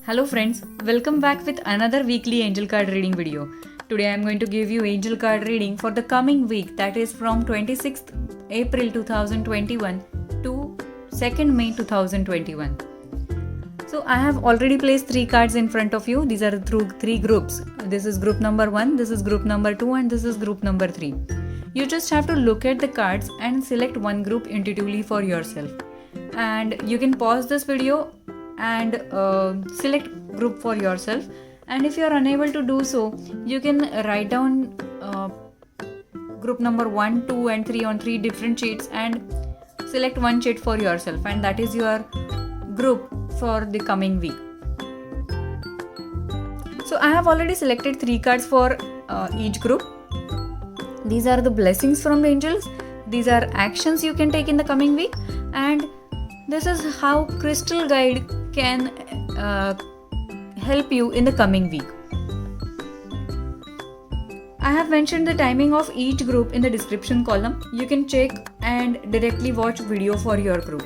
Hello friends, welcome back with another weekly angel card reading video. Today I am going to give you angel card reading for the coming week, that is from 26th April 2021 to 2nd May 2021. So I have already placed 3 cards in front of you. These are through 3 groups. This is group number 1, this is group number 2 and this is group number 3. You just have to look at the cards and select one group intuitively for yourself. And you can pause this video and select group for yourself, and if you are unable to do so, you can write down group number 1, 2 and 3 on 3 different sheets and select one sheet for yourself, and that is your group for the coming week. So I have already selected 3 cards for each group. These are the blessings from the angels, these are actions you can take in the coming week, and this is how crystal guide can help you in the coming week. I have mentioned the timing of each group in the description column. You can check and directly watch video for your group.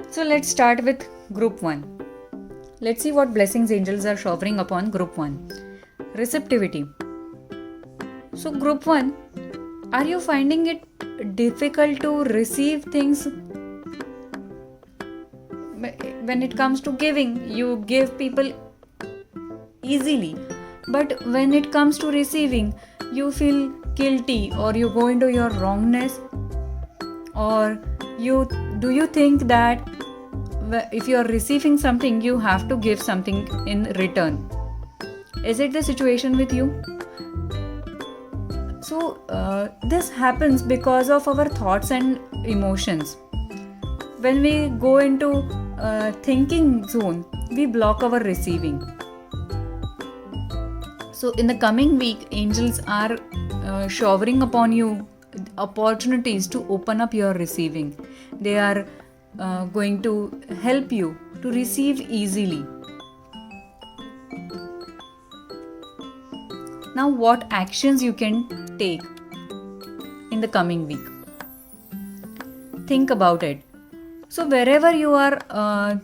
So let's start with group 1. Let's see what blessings angels are showering upon group 1. Receptivity. So group 1, are you finding it difficult to receive things? When it comes to giving, you give people easily, but when it comes to receiving, you feel guilty or you go into your wrongness, or do you think that if you are receiving something, you have to give something in return? Is it the situation with you? So this happens because of our thoughts and emotions. When we go into thinking zone, we block our receiving. So in the coming week, angels are showering upon you opportunities to open up your receiving. They are going to help you to receive easily. Now, what actions you can take in the coming week? Think about it. So wherever you are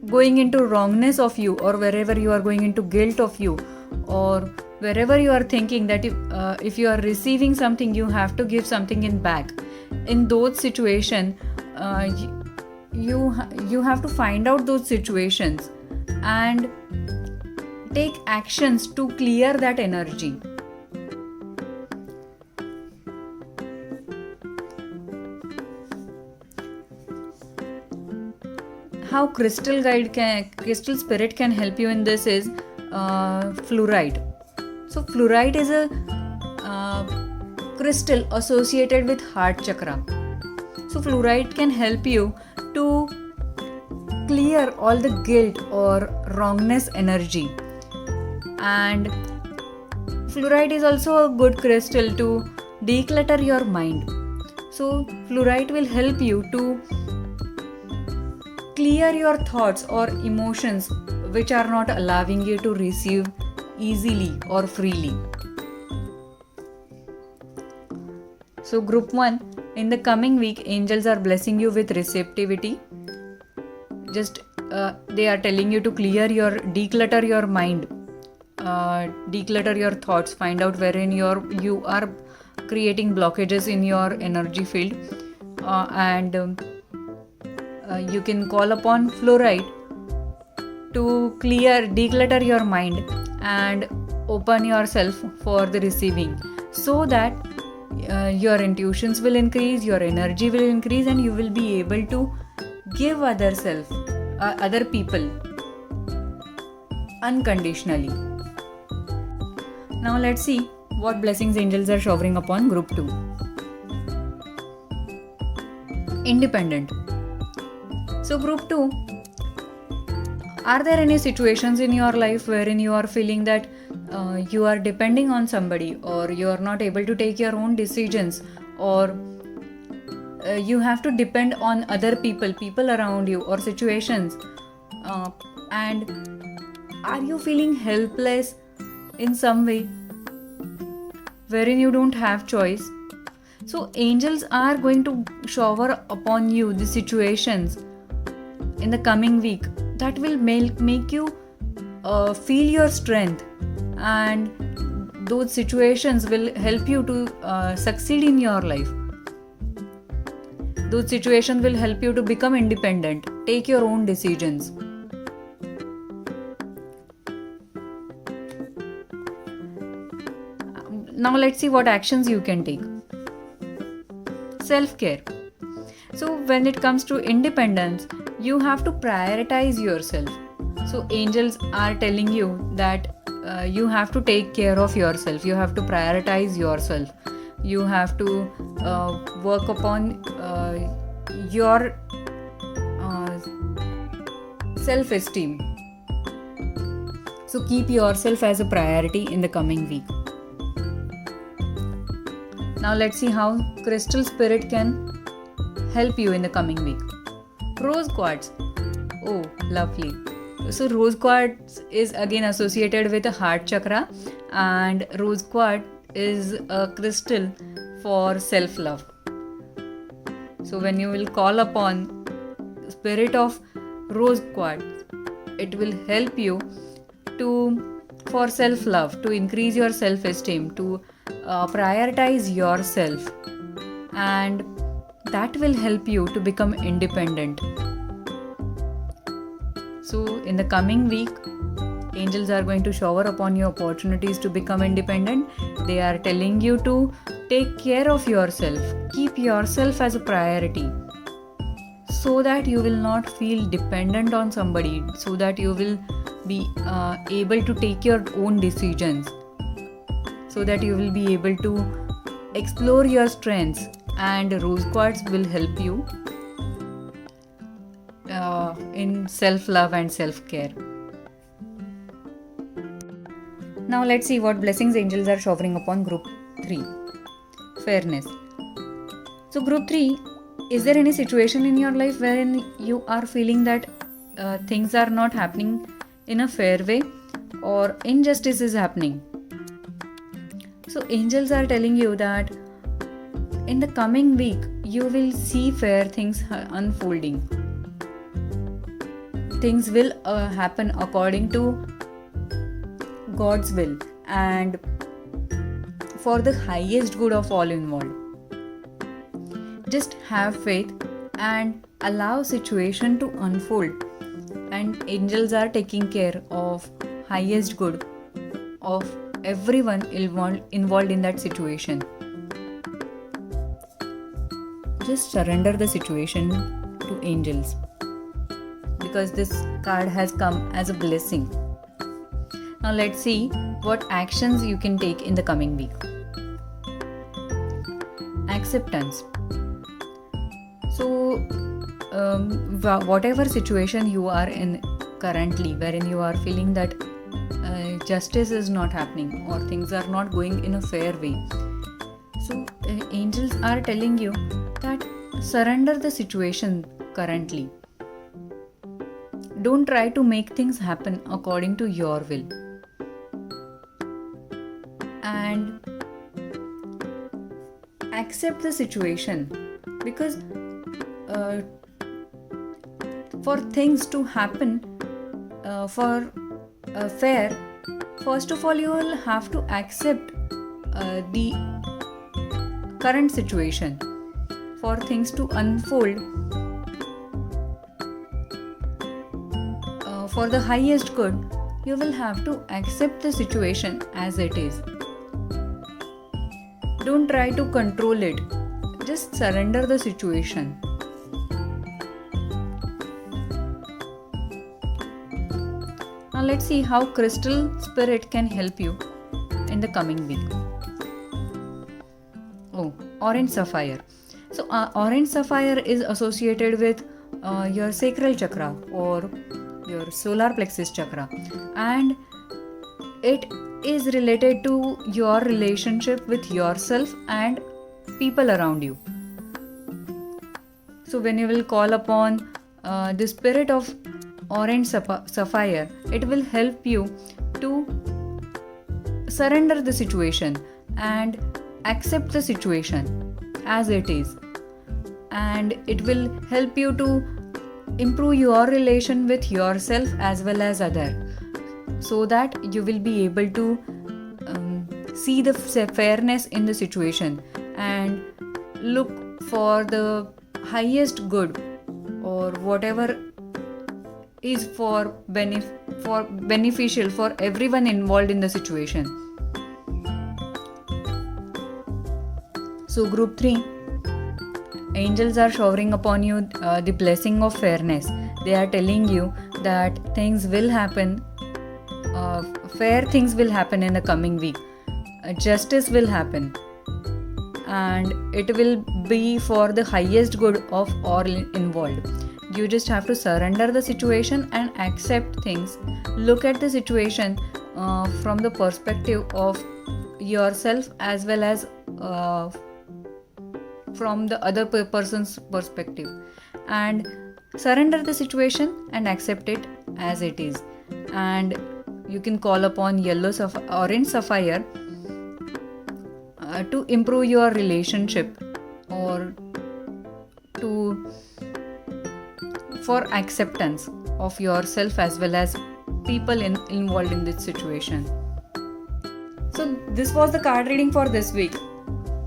going into wrongness of you, or wherever you are going into guilt of you, or wherever you are thinking that if you are receiving something, you have to give something in back, in those situations, you have to find out those situations and take actions to clear that energy. How crystal spirit can help you in this is fluorite. So fluorite is a crystal associated with heart chakra. So fluorite can help you to clear all the guilt or wrongness energy. And fluorite is also a good crystal to declutter your mind. So fluorite will help you to clear your thoughts or emotions which are not allowing you to receive easily or freely. So group 1, in the coming week, angels are blessing you with receptivity. Just they are telling you to declutter your mind, declutter your thoughts, find out wherein you are creating blockages in your energy field, and you can call upon fluorite to declutter your mind and open yourself for the receiving, so that your intuitions will increase, your energy will increase, and you will be able to give other people unconditionally. Now let's see what blessings angels are showering upon group 2. Independent. So group 2, are there any situations in your life wherein you are feeling that you are depending on somebody, or you are not able to take your own decisions, or you have to depend on other people around you, or situations, and are you feeling helpless in some way wherein you don't have choice? So angels are going to shower upon you the situations in the coming week that will make you feel your strength, and those situations will help you to succeed in your life. Those situations will help you to become independent, take your own decisions. Now let's see what actions you can take. Self-care. So when it comes to independence, you have to prioritize yourself. So angels are telling you that you have to take care of yourself. You have to prioritize yourself. You have to work upon your self-esteem. So keep yourself as a priority in the coming week. Now let's see how crystal spirit can help you in the coming week. Rose quartz. Oh, lovely. So rose quartz is again associated with the heart chakra, and rose quartz is a crystal for self-love. So when you will call upon spirit of rose quartz, it will help you for self-love, to increase your self-esteem, to prioritize yourself, and that will help you to become independent. So in the coming week, angels are going to shower upon you opportunities to become independent. They are telling you to take care of yourself, keep yourself as a priority, so that you will not feel dependent on somebody, so that you will be able to take your own decisions, so that you will be able to explore your strengths, and rose quartz will help you in self-love and self-care. Now let's see what blessings angels are showering upon group 3. Fairness. So group 3, is there any situation in your life wherein you are feeling that things are not happening in a fair way, or injustice is happening? So angels are telling you that in the coming week, you will see fair things unfolding. Things will happen according to God's will and for the highest good of all involved. Just have faith and allow situation to unfold, and angels are taking care of highest good of everyone involved in that situation. Just surrender the situation to angels, because this card has come as a blessing. Now let's see what actions you can take in the coming week. Acceptance. So whatever situation you are in currently, wherein you are feeling that justice is not happening or things are not going in a fair way, so angels are telling you that surrender the situation currently. Don't try to make things happen according to your will, and accept the situation, because for things to happen for fair, first of all you will have to accept the current situation. For things to unfold for the highest good, you will have to accept the situation as it is. Don't try to control it, just surrender the situation. Now let's see how crystal spirit can help you in the coming week. Oh, orange sapphire. So orange sapphire is associated with your sacral chakra or your solar plexus chakra, and it is related to your relationship with yourself and people around you. So when you will call upon the spirit of orange sapphire, it will help you to surrender the situation and accept the situation as it is, and it will help you to improve your relation with yourself as well as other, so that you will be able to see the fairness in the situation and look for the highest good or whatever is for beneficial for everyone involved in the situation. So group 3, angels are showering upon you the blessing of fairness. They are telling you that things will happen, fair things will happen in the coming week. Justice will happen, and it will be for the highest good of all involved. You just have to surrender the situation and accept things. Look at the situation from the perspective of yourself as well as from the other person's perspective, and surrender the situation and accept it as it is. And you can call upon orange sapphire to improve your relationship or for acceptance of yourself as well as people involved in this situation. So this was the card reading for this week.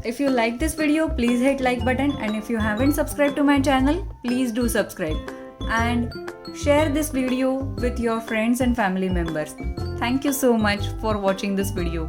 If you like this video, please hit like button, and if you haven't subscribed to my channel, please do subscribe and share this video with your friends and family members. Thank you so much for watching this video.